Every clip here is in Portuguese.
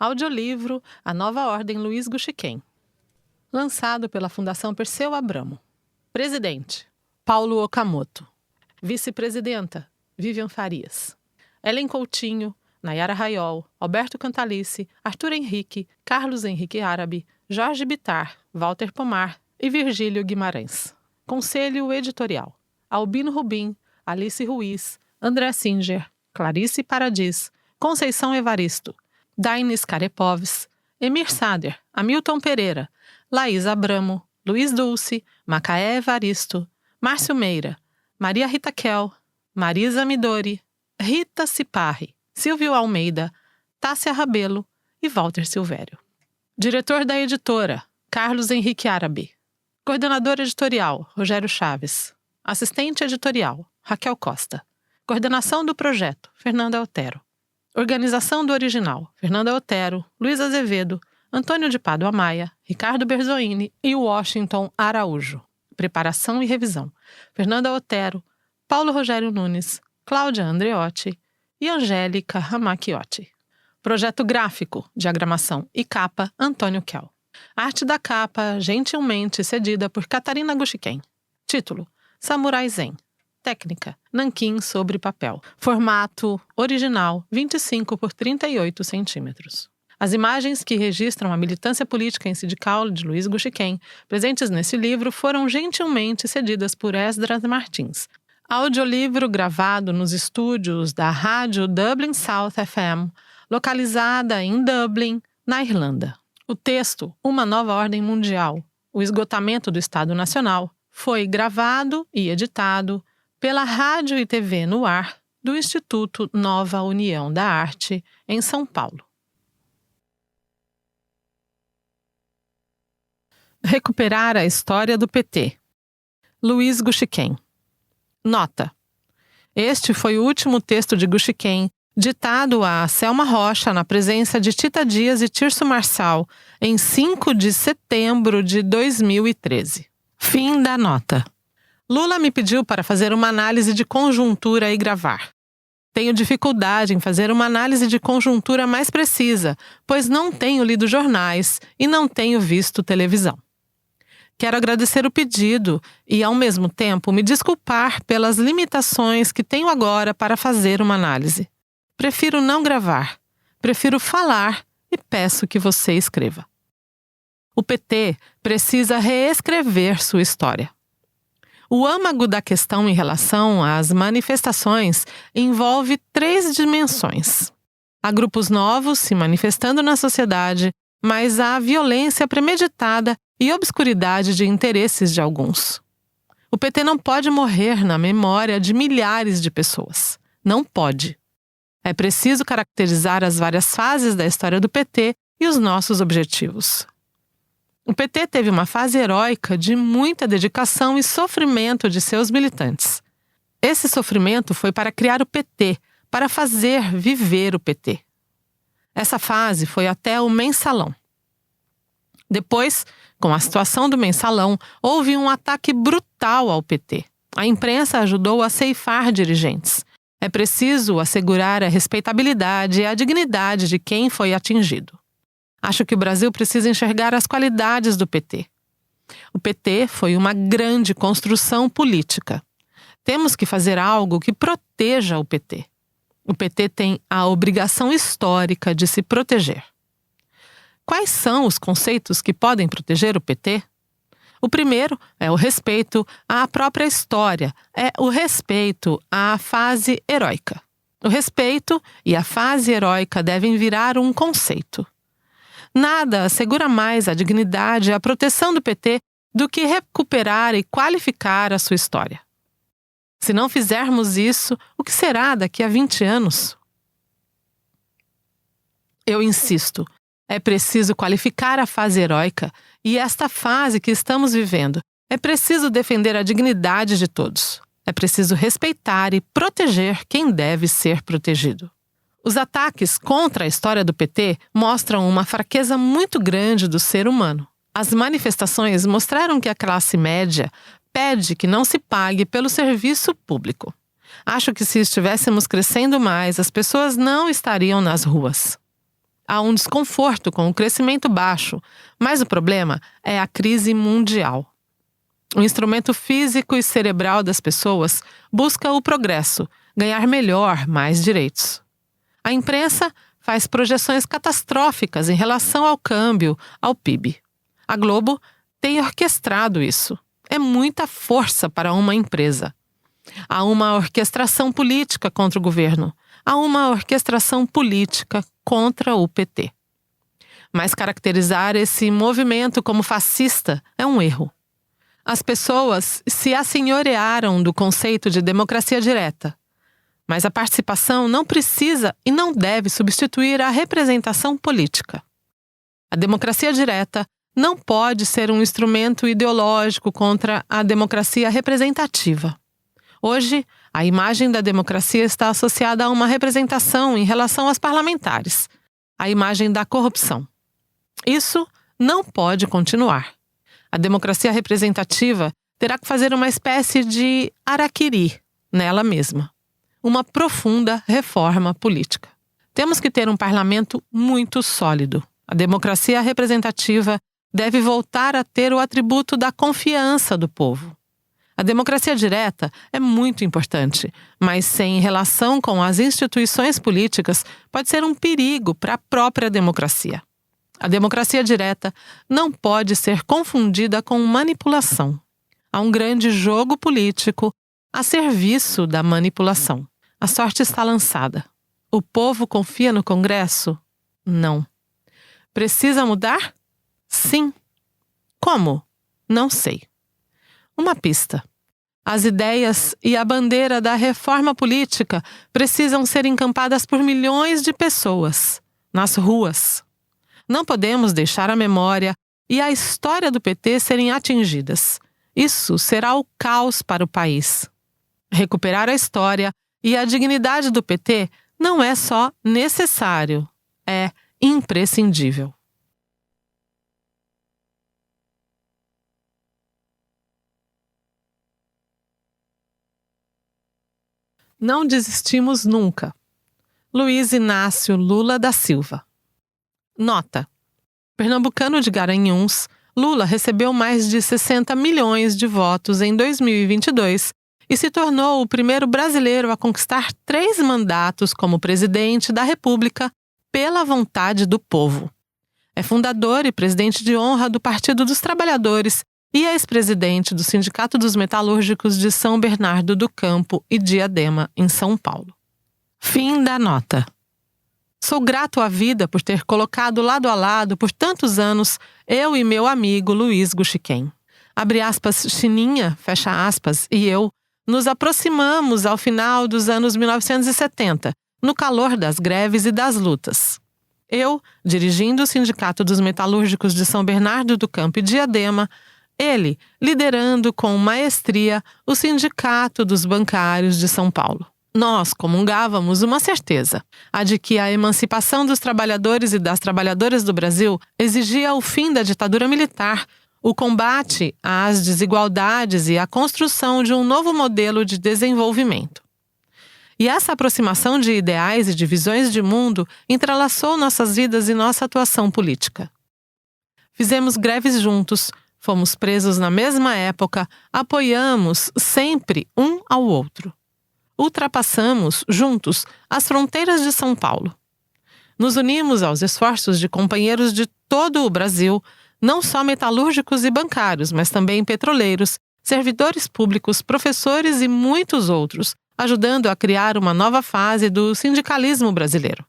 Audiolivro A Nova Ordem Luiz Gushiken. Lançado pela Fundação Perseu Abramo. Presidente: Paulo Okamoto. Vice-presidenta: Vivian Farias. Ellen Coutinho, Nayara Raiol, Alberto Cantalice, Arthur Henrique, Carlos Henrique Árabe, Jorge Bittar, Walter Pomar e Virgílio Guimarães. Conselho Editorial: Albino Rubim, Alice Ruiz, André Singer, Clarice Paradis, Conceição Evaristo, Daines Carepovs, Emir Sader, Hamilton Pereira, Laís Abramo, Luiz Dulce, Macaé Evaristo, Márcio Meira, Maria Rita Kel, Marisa Midori, Rita Ciparri, Silvio Almeida, Tássia Rabelo e Walter Silvério. Diretor da editora: Carlos Henrique Árabe. Coordenador editorial: Rogério Chaves. Assistente editorial: Raquel Costa. Coordenação do projeto: Fernanda Otero. Organização do original: Fernanda Otero, Luiz Azevedo, Antônio de Pádua Maia, Ricardo Berzoini e Washington Araújo. Preparação e revisão: Fernanda Otero, Paulo Rogério Nunes, Cláudia Andreotti e Angélica Ramacchiotti. Projeto gráfico, diagramação e capa: Antônio Kel. Arte da capa, gentilmente cedida por Catarina Gushiken. Título: Samurai Zen. Técnica: nanquim sobre papel. Formato: original, 25 por 38 centímetros. As imagens que registram a militância política e sindical de Luiz Gushiken, presentes nesse livro, foram gentilmente cedidas por Esdras Martins. Audiolivro gravado nos estúdios da Rádio Dublin South FM, localizada em Dublin, na Irlanda. O texto, Uma Nova Ordem Mundial, o esgotamento do Estado Nacional, foi gravado e editado pela Rádio e TV no Ar do Instituto Nova União da Arte, em São Paulo. Recuperar a história do PT. Luiz Gushiken. Nota: este foi o último texto de Gushiken ditado a Selma Rocha na presença de Tita Dias e Tirso Marçal em 5 de setembro de 2013. Fim da nota. Lula me pediu para fazer uma análise de conjuntura e gravar. Tenho dificuldade em fazer uma análise de conjuntura mais precisa, pois não tenho lido jornais e não tenho visto televisão. Quero agradecer o pedido e, ao mesmo tempo, me desculpar pelas limitações que tenho agora para fazer uma análise. Prefiro não gravar, prefiro falar e peço que você escreva. O PT precisa reescrever sua história. O âmago da questão em relação às manifestações envolve 3 dimensões. Há grupos novos se manifestando na sociedade, mas há violência premeditada e obscuridade de interesses de alguns. O PT não pode morrer na memória de milhares de pessoas. Não pode. É preciso caracterizar as várias fases da história do PT e os nossos objetivos. O PT teve uma fase heróica de muita dedicação e sofrimento de seus militantes. Esse sofrimento foi para criar o PT, para fazer viver o PT. Essa fase foi até o Mensalão. Depois, com a situação do Mensalão, houve um ataque brutal ao PT. A imprensa ajudou a ceifar dirigentes. É preciso assegurar a respeitabilidade e a dignidade de quem foi atingido. Acho que o Brasil precisa enxergar as qualidades do PT. O PT foi uma grande construção política. Temos que fazer algo que proteja o PT. O PT tem a obrigação histórica de se proteger. Quais são os conceitos que podem proteger o PT? O primeiro é o respeito à própria história, é o respeito à fase heróica. O respeito e a fase heróica devem virar um conceito. Nada assegura mais a dignidade e a proteção do PT do que recuperar e qualificar a sua história. Se não fizermos isso, o que será daqui a 20 anos? Eu insisto, é preciso qualificar a fase heróica e esta fase que estamos vivendo. É preciso defender a dignidade de todos. É preciso respeitar e proteger quem deve ser protegido. Os ataques contra a história do PT mostram uma fraqueza muito grande do ser humano. As manifestações mostraram que a classe média pede que não se pague pelo serviço público. Acho que se estivéssemos crescendo mais, as pessoas não estariam nas ruas. Há um desconforto com o crescimento baixo, mas o problema é a crise mundial. O instrumento físico e cerebral das pessoas busca o progresso, ganhar melhor, mais direitos. A imprensa faz projeções catastróficas em relação ao câmbio, ao PIB. A Globo tem orquestrado isso. É muita força para uma empresa. Há uma orquestração política contra o governo. Há uma orquestração política contra o PT. Mas caracterizar esse movimento como fascista é um erro. As pessoas se assenhorearam do conceito de democracia direta. Mas a participação não precisa e não deve substituir a representação política. A democracia direta não pode ser um instrumento ideológico contra a democracia representativa. Hoje, a imagem da democracia está associada a uma representação em relação aos parlamentares, a imagem da corrupção. Isso não pode continuar. A democracia representativa terá que fazer uma espécie de harakiri nela mesma. Uma profunda reforma política. Temos que ter um parlamento muito sólido. A democracia representativa deve voltar a ter o atributo da confiança do povo. A democracia direta é muito importante, mas sem relação com as instituições políticas pode ser um perigo para a própria democracia. A democracia direta não pode ser confundida com manipulação. Há um grande jogo político a serviço da manipulação. A sorte está lançada. O povo confia no Congresso? Não. Precisa mudar? Sim. Como? Não sei. Uma pista. As ideias e a bandeira da reforma política precisam ser encampadas por milhões de pessoas, nas ruas. Não podemos deixar a memória e a história do PT serem atingidas. Isso será o caos para o país. Recuperar a história e a dignidade do PT não é só necessário, é imprescindível. Não desistimos nunca. Luiz Inácio Lula da Silva. Nota: pernambucano de Garanhuns, Lula recebeu mais de 60 milhões de votos em 2022 e se tornou o primeiro brasileiro a conquistar 3 mandatos como presidente da República pela vontade do povo. É fundador e presidente de honra do Partido dos Trabalhadores e ex-presidente do Sindicato dos Metalúrgicos de São Bernardo do Campo e Diadema, em São Paulo. Fim da nota. Sou grato à vida por ter colocado lado a lado por tantos anos eu e meu amigo Luiz Guxiquem. Abre aspas, Chininha, fecha aspas, e eu nos aproximamos ao final dos anos 1970, no calor das greves e das lutas. Eu, dirigindo o Sindicato dos Metalúrgicos de São Bernardo do Campo e Diadema, ele, liderando com maestria o Sindicato dos Bancários de São Paulo. Nós comungávamos uma certeza, a de que a emancipação dos trabalhadores e das trabalhadoras do Brasil exigia o fim da ditadura militar, o combate às desigualdades e a construção de um novo modelo de desenvolvimento. E essa aproximação de ideais e de visões de mundo entrelaçou nossas vidas e nossa atuação política. Fizemos greves juntos, fomos presos na mesma época, apoiamos sempre um ao outro. Ultrapassamos, juntos, as fronteiras de São Paulo. Nos unimos aos esforços de companheiros de todo o Brasil, não só metalúrgicos e bancários, mas também petroleiros, servidores públicos, professores e muitos outros, ajudando a criar uma nova fase do sindicalismo brasileiro.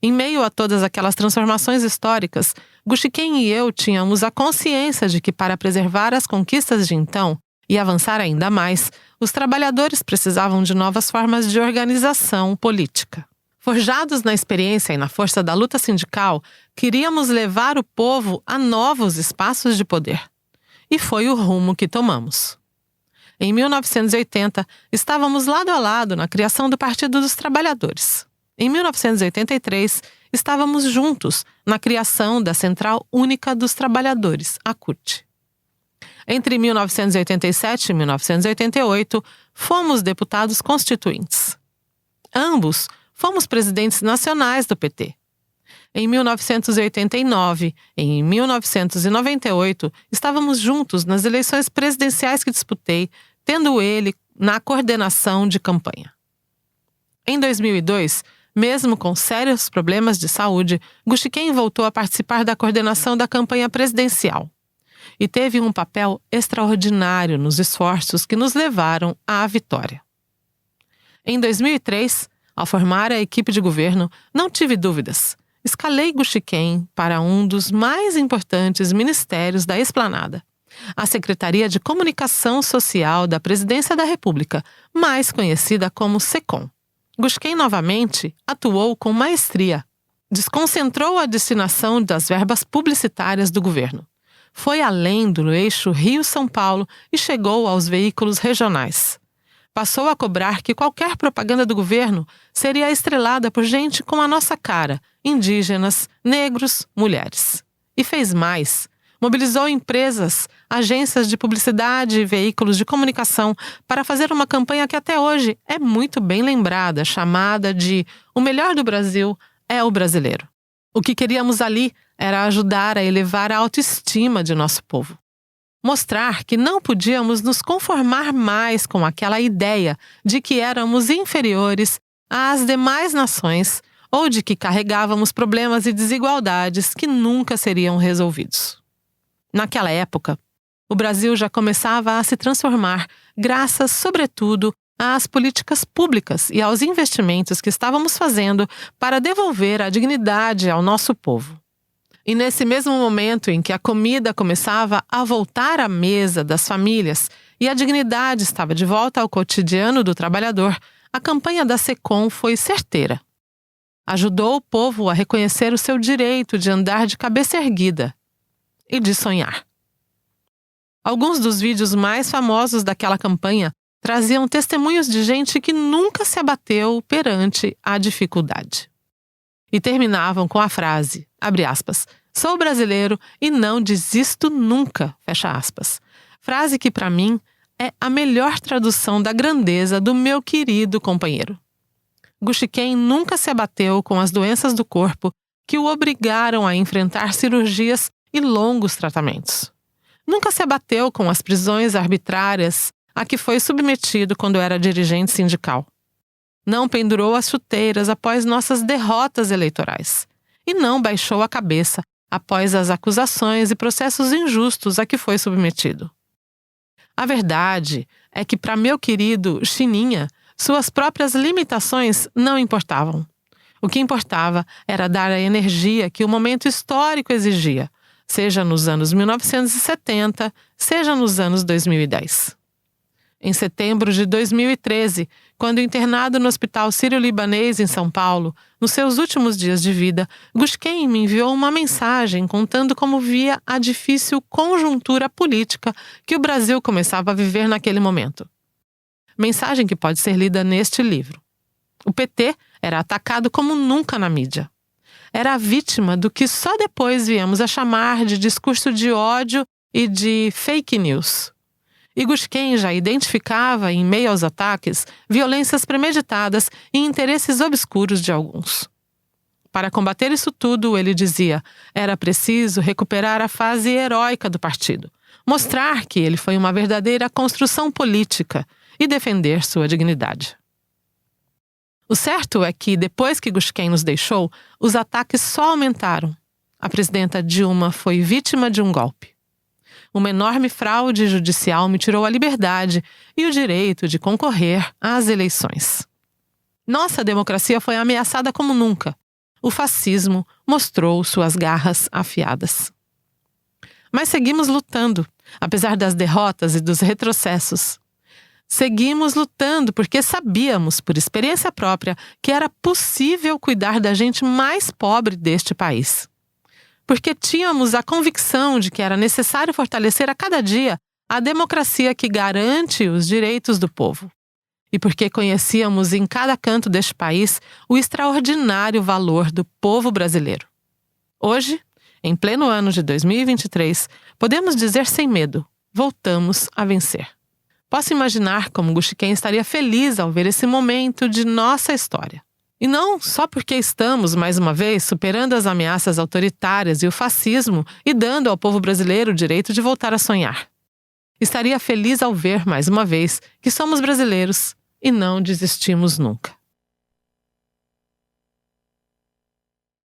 Em meio a todas aquelas transformações históricas, Guxiquem e eu tínhamos a consciência de que, para preservar as conquistas de então e avançar ainda mais, os trabalhadores precisavam de novas formas de organização política. Forjados na experiência e na força da luta sindical, queríamos levar o povo a novos espaços de poder. E foi o rumo que tomamos. Em 1980, estávamos lado a lado na criação do Partido dos Trabalhadores. Em 1983, estávamos juntos na criação da Central Única dos Trabalhadores, a CUT. Entre 1987 e 1988, fomos deputados constituintes. Ambos fomos presidentes nacionais do PT. Em 1989 e em 1998, estávamos juntos nas eleições presidenciais que disputei, tendo ele na coordenação de campanha. Em 2002, mesmo com sérios problemas de saúde, Gushiken voltou a participar da coordenação da campanha presidencial e teve um papel extraordinário nos esforços que nos levaram à vitória. Em 2003, ao formar a equipe de governo, não tive dúvidas. Escalei Gushiken para um dos mais importantes ministérios da Esplanada, a Secretaria de Comunicação Social da Presidência da República, mais conhecida como SECOM. Gushiken novamente atuou com maestria. Desconcentrou a destinação das verbas publicitárias do governo. Foi além do eixo Rio-São Paulo e chegou aos veículos regionais. Passou a cobrar que qualquer propaganda do governo seria estrelada por gente com a nossa cara, indígenas, negros, mulheres. E fez mais. Mobilizou empresas, agências de publicidade e veículos de comunicação para fazer uma campanha que até hoje é muito bem lembrada, chamada de "O melhor do Brasil é o brasileiro". O que queríamos ali era ajudar a elevar a autoestima de nosso povo. Mostrar que não podíamos nos conformar mais com aquela ideia de que éramos inferiores às demais nações ou de que carregávamos problemas e desigualdades que nunca seriam resolvidos. Naquela época, o Brasil já começava a se transformar, graças, sobretudo, às políticas públicas e aos investimentos que estávamos fazendo para devolver a dignidade ao nosso povo. E nesse mesmo momento em que a comida começava a voltar à mesa das famílias e a dignidade estava de volta ao cotidiano do trabalhador, a campanha da SECOM foi certeira. Ajudou o povo a reconhecer o seu direito de andar de cabeça erguida e de sonhar. Alguns dos vídeos mais famosos daquela campanha traziam testemunhos de gente que nunca se abateu perante a dificuldade. E terminavam com a frase, abre aspas, "Sou brasileiro e não desisto nunca", fecha aspas. Frase que, para mim, é a melhor tradução da grandeza do meu querido companheiro. Gushiken nunca se abateu com as doenças do corpo que o obrigaram a enfrentar cirurgias e longos tratamentos. Nunca se abateu com as prisões arbitrárias a que foi submetido quando era dirigente sindical. Não pendurou as chuteiras após nossas derrotas eleitorais. E não baixou a cabeça após as acusações e processos injustos a que foi submetido. A verdade é que, para meu querido Chininha, suas próprias limitações não importavam. O que importava era dar a energia que o momento histórico exigia, seja nos anos 1970, seja nos anos 2010. Em setembro de 2013, quando internado no Hospital Sírio-Libanês em São Paulo, nos seus últimos dias de vida, Gushiken me enviou uma mensagem contando como via a difícil conjuntura política que o Brasil começava a viver naquele momento. Mensagem que pode ser lida neste livro. O PT era atacado como nunca na mídia. Era a vítima do que só depois viemos a chamar de discurso de ódio e de fake news. E Gushiken já identificava, em meio aos ataques, violências premeditadas e interesses obscuros de alguns. Para combater isso tudo, ele dizia, era preciso recuperar a fase heróica do partido, mostrar que ele foi uma verdadeira construção política e defender sua dignidade. O certo é que, depois que Gushiken nos deixou, os ataques só aumentaram. A presidenta Dilma foi vítima de um golpe. Uma enorme fraude judicial me tirou a liberdade e o direito de concorrer às eleições. Nossa democracia foi ameaçada como nunca. O fascismo mostrou suas garras afiadas. Mas seguimos lutando, apesar das derrotas e dos retrocessos. Seguimos lutando porque sabíamos, por experiência própria, que era possível cuidar da gente mais pobre deste país. Porque tínhamos a convicção de que era necessário fortalecer a cada dia a democracia que garante os direitos do povo. E porque conhecíamos em cada canto deste país o extraordinário valor do povo brasileiro. Hoje, em pleno ano de 2023, podemos dizer sem medo, voltamos a vencer. Posso imaginar como Gushiken estaria feliz ao ver esse momento de nossa história. E não só porque estamos, mais uma vez, superando as ameaças autoritárias e o fascismo e dando ao povo brasileiro o direito de voltar a sonhar. Estaria feliz ao ver, mais uma vez, que somos brasileiros e não desistimos nunca.